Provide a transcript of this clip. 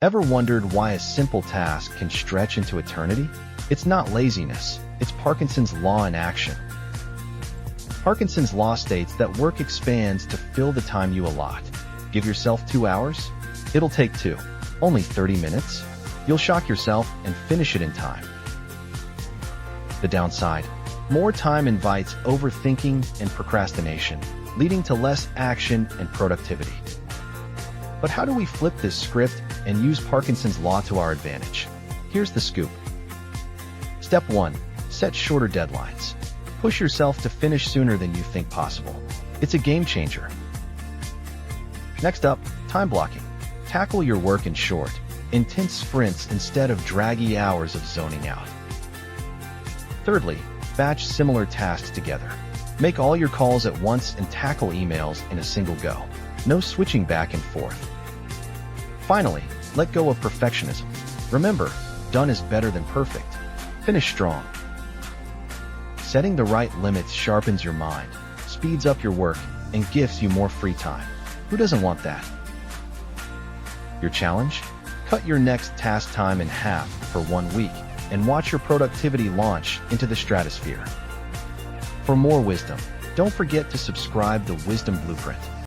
Ever wondered why a simple task can stretch into eternity? It's not laziness, it's Parkinson's law in action. Parkinson's law states that work expands to fill the time you allot. Give yourself 2 hours? It'll take 2. Only 30 minutes? You'll shock yourself and finish it in time. The downside: more time invites overthinking and procrastination, leading to less action and productivity. But how do we flip this script and use Parkinson's law to our advantage? Here's the scoop. Step 1. Set shorter deadlines. Push yourself to finish sooner than you think possible. It's a game changer. Next up, time blocking. Tackle your work in short, intense sprints instead of draggy hours of zoning out. Thirdly, batch similar tasks together. Make all your calls at once and tackle emails in a single go. No switching back and forth. Finally, let go of perfectionism. Remember, done is better than perfect. Finish strong. Setting the right limits sharpens your mind, speeds up your work, and gives you more free time. Who doesn't want that? Your challenge? Cut your next task time in half for 1 week and watch your productivity launch into the stratosphere. For more wisdom, don't forget to subscribe to Wisdom Blueprint.